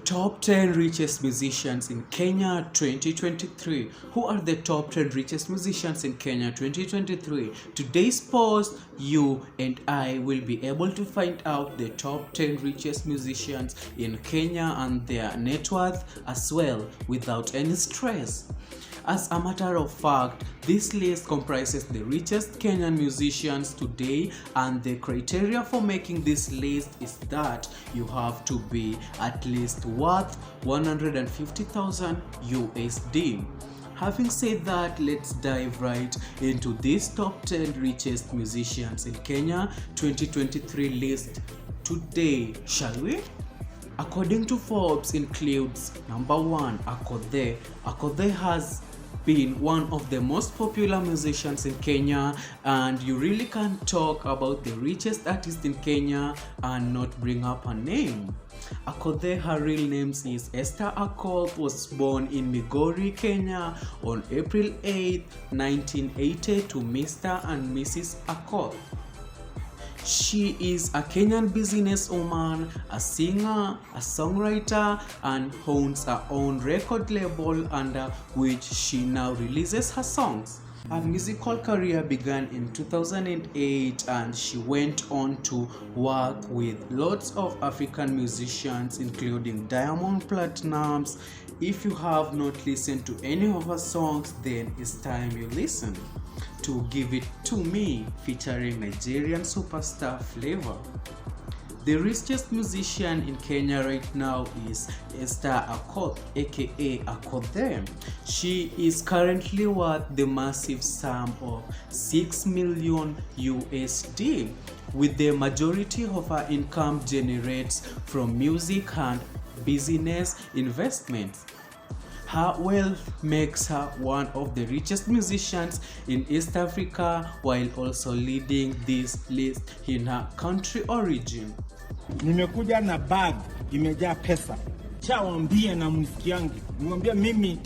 Top 10 richest musicians in Kenya 2023. Who are the top 10 richest musicians in Kenya 2023? Today's post, you and I will be able to find out the top 10 richest musicians in Kenya and their net worth as well without any stress. As a matter of fact, this list comprises the richest Kenyan musicians today, and the criteria for making this list is that you have to be at least worth 150,000 USD. Having said that, let's dive right into this top 10 richest musicians in Kenya 2023 list today, shall we? According to Forbes, includes number 1, Akodhe. Akodhe has been one of the most popular musicians in Kenya, and you really can't talk about the richest artist in Kenya and not bring up her name. Akodhe, her real name is Esther Akoth, was born in Migori, Kenya on April 8, 1980 to Mr. and Mrs. Akoth. She is a Kenyan businesswoman, a singer, a songwriter, and owns her own record label under which she now releases her songs. Her musical career began in 2008, and she went on to work with lots of African musicians including Diamond Platnumz. If you have not listened to any of her songs, then it's time you listen to Give It To Me featuring Nigerian superstar Flavor. The richest musician in Kenya right now is Esther Akoth, aka Akodhe. She is currently worth the massive sum of 6 million USD, with the majority of her income generates from music and business investments. Her wealth makes her one of the richest musicians in East Africa, while also leading this list in her country origin. Nimekuja na bag imejaa pesa. Chawambie na muziki yangu. Nimwambia mimi.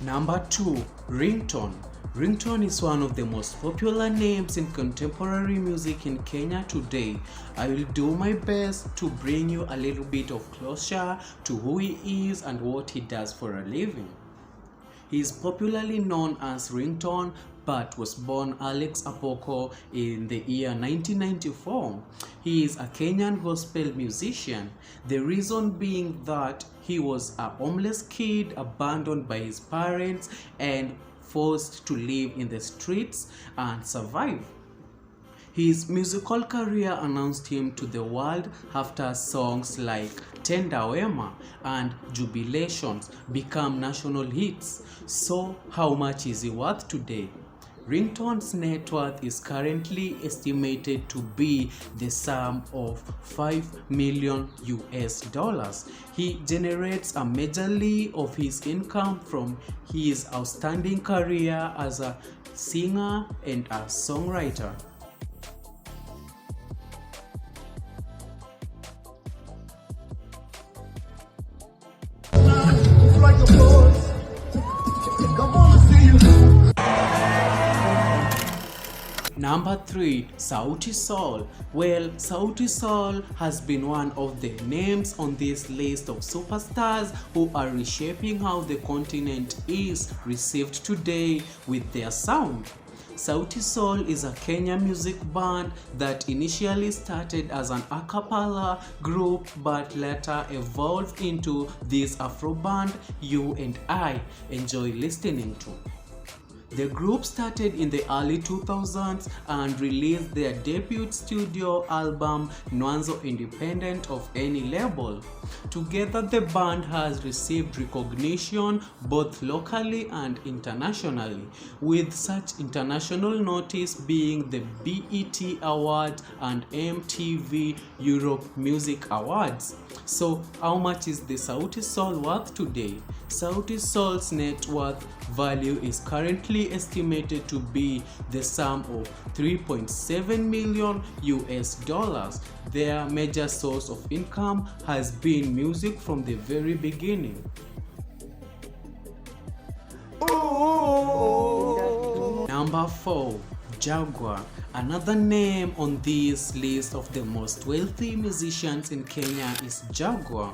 Number 2, Ringtone. Ringtone is one of the most popular names in contemporary music in Kenya today. I will do my best to bring you a little bit of closure to who he is and what he does for a living. He is popularly known as Ringtone, but was born Alex Apoko in the year 1994. He is a Kenyan gospel musician, the reason being that he was a homeless kid abandoned by his parents and forced to live in the streets and survive. His musical career announced him to the world after songs like Tenda Wema and Jubilations became national hits. So how much is he worth today? Ringtone's net worth is currently estimated to be the sum of 5 million US dollars. He generates a majority of his income from his outstanding career as a singer and a songwriter. Number 3, Sauti Sol. Well, Sauti Sol has been one of the names on this list of superstars who are reshaping how the continent is received today with their sound. Sauti Sol is a Kenyan music band that initially started as an a cappella group but later evolved into this Afro band you and I enjoy listening to. The group started in the early 2000s and released their debut studio album Nwanzo independent of any label. Together, the band has received recognition both locally and internationally, with such international notice being the BET Awards and MTV Europe Music Awards. So how much is the Sauti Sol worth today? Sauti Sol's net worth value is currently estimated to be the sum of 3.7 million US dollars. Their major source of income has been music from the very beginning. Number 4, Jaguar. Another name on this list of the most wealthy musicians in Kenya is Jaguar.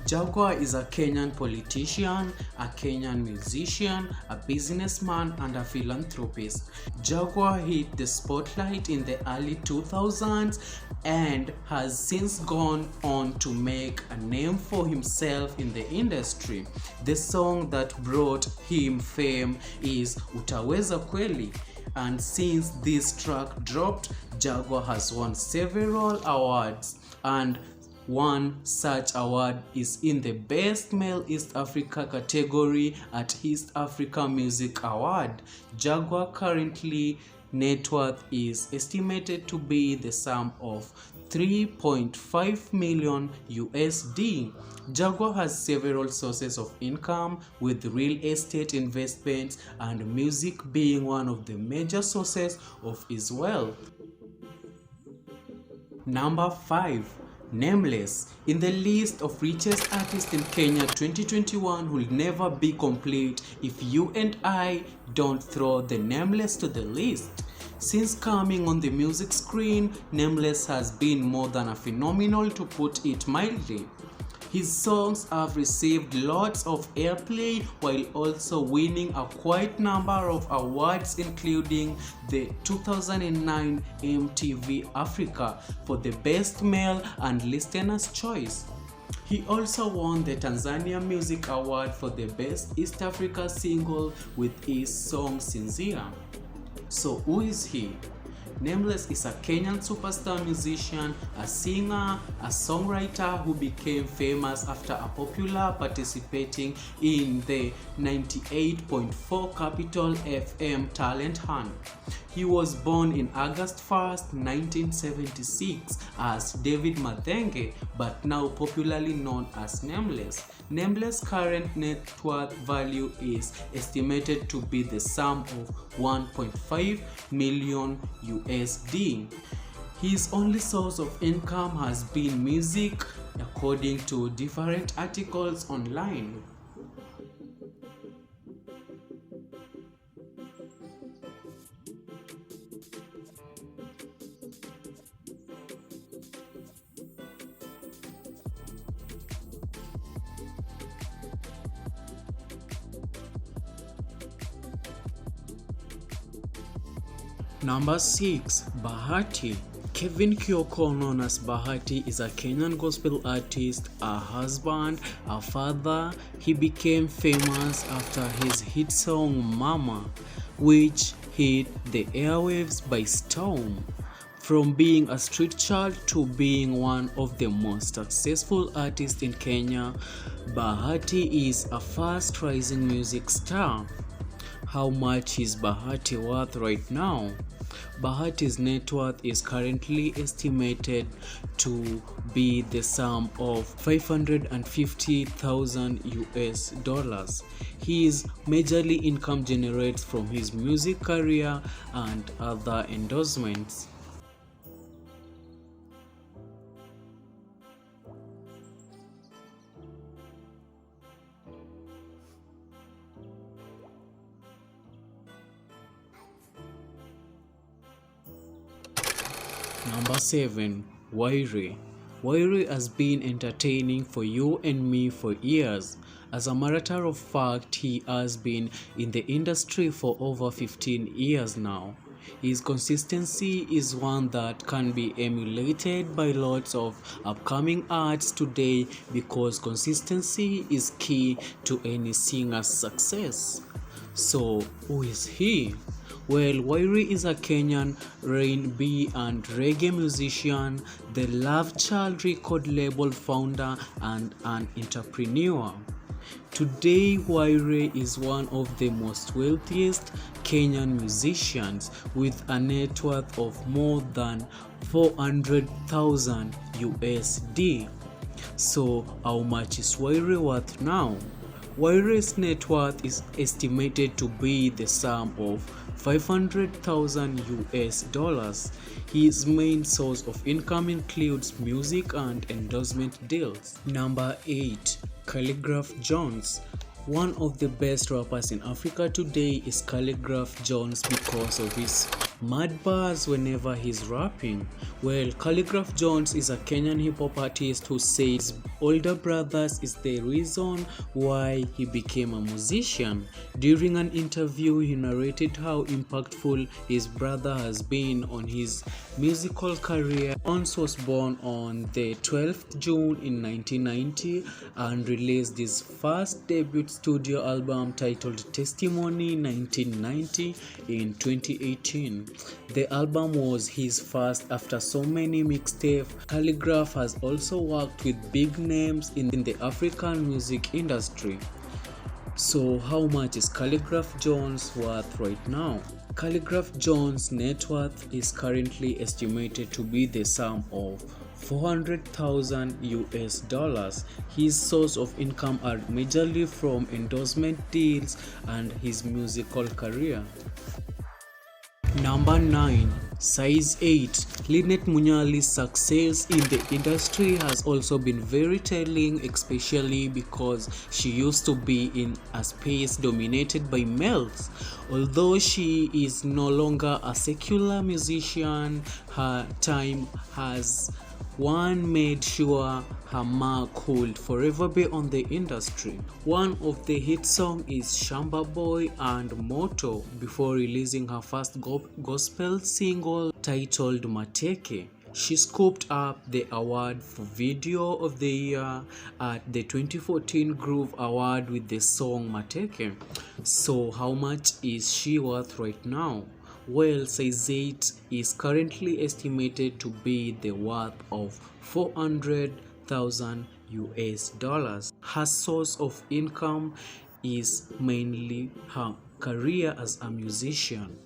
Jaguar is a Kenyan politician, a Kenyan musician, a businessman, and a philanthropist. Jaguar hit the spotlight in the early 2000s and has since gone on to make a name for himself in the industry. The song that brought him fame is Utaweza Kweli, and since this track dropped, Jaguar has won several awards, and one such award is in the Best Male East Africa category at East Africa Music Award. Jaguar currently net worth is estimated to be the sum of 3.5 million USD. Jaguar has several sources of income, with real estate investments and music being one of the major sources of his wealth. Number 5. Nameless. In the list of richest artists in Kenya 2021 will never be complete if you and I don't throw the Nameless to the list. Since coming on the music screen, Nameless has been more than a phenomenal, to put it mildly. His songs have received lots of airplay while also winning a quite number of awards, including the 2009 MTV Africa for the Best Male and Listener's Choice. He also won the Tanzania Music Award for the Best East Africa Single with his song Sincere. So who is he? Nameless is a Kenyan superstar musician, a singer, a songwriter who became famous after a popular participating in the 98.4 Capital FM talent hunt. He was born in August 1st, 1976 as David Mathenge, but now popularly known as Nameless. Nameless' current net worth value is estimated to be the sum of 1.5 million USD. His only source of income has been music, according to different articles online. Number 6. Bahati. Kevin Kioko, known as Bahati, is a Kenyan gospel artist, a husband, a father. He became famous after his hit song Mama, which hit the airwaves by storm. From being a street child to being one of the most successful artists in Kenya, Bahati is a fast rising music star. How much is Bahati worth right now? Bahati's net worth is currently estimated to be the sum of 550,000 US dollars. His majorly income generates from his music career and other endorsements. Number 7. Wairi. Wairi has been entertaining for you and me for years. As a matter of fact, he has been in the industry for over 15 years now. His consistency is one that can be emulated by lots of upcoming artists today, because consistency is key to any singer's success. So, who is he? Well, Wairi is a Kenyan R&B and reggae musician, the Love Child record label founder, and an entrepreneur. Today, Wairi is one of the most wealthiest Kenyan musicians, with a net worth of more than 400,000 USD. So, how much is Wairi worth now? Wairi's net worth is estimated to be the sum of 500,000 US dollars. His main source of income includes music and endorsement deals. Number 8. Calligraph Jones. One of the best rappers in Africa today is Calligraph Jones because of his mad buzz whenever he's rapping. Well, Calligraph Jones is a Kenyan hip hop artist who says older brothers is the reason why he became a musician. During an interview, he narrated how impactful his brother has been on his musical career. Jones was born on the 12th June in 1990 and released his first debut studio album titled Testimony 1990 in 2018. The album was his first after so many mixtapes. Calligraph has also worked with big names in the African music industry. So how much is Calligraph Jones worth right now? Calligraph Jones' net worth is currently estimated to be the sum of $400,000. His source of income are majorly from endorsement deals and his musical career. Number 9. Size 8. Lynette Munyali's success in the industry has also been very telling, especially because she used to be in a space dominated by males. Although she is no longer a secular musician, her time has made sure her mark would forever be on the industry. One of the hit songs is Shamba Boy and Moto before releasing her first gospel single titled Mateke. She scooped up the award for Video of the Year at the 2014 Groove Award with the song Mateke. So how much is she worth right now? Well, Size 8 is currently estimated to be the worth of $400,000. Her source of income is mainly her career as a musician.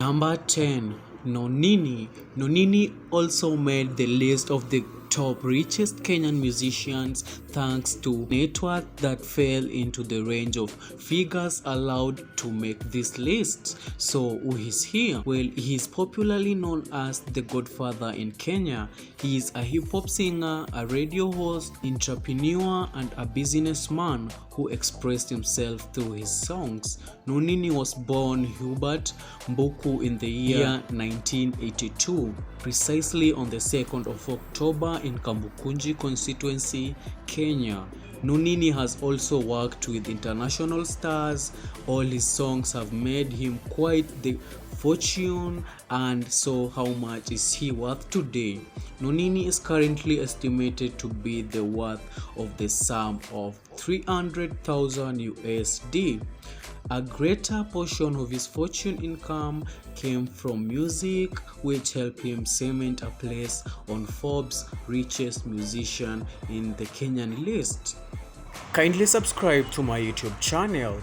Number 10. Nonini. Nonini also made the list of the top richest Kenyan musicians thanks to net worth that fell into the range of figures allowed to make this list. So who is he? Well, he is popularly known as the Godfather in Kenya. He is a hip-hop singer, a radio host, entrepreneur, and a businessman who expressed himself through his songs. Nonini was born Hubert Mbuku in the year 1982, precisely on the 2nd of October in Kambukunji constituency, Kenya. Nonini has also worked with international stars. All his songs have made him quite the fortune. And so how much is he worth today? Nonini is currently estimated to be the worth of the sum of $300,000 USD. A greater portion of his fortune income came from music, which helped him cement a place on Forbes' richest musician in the Kenyan list. Kindly subscribe to my YouTube channel.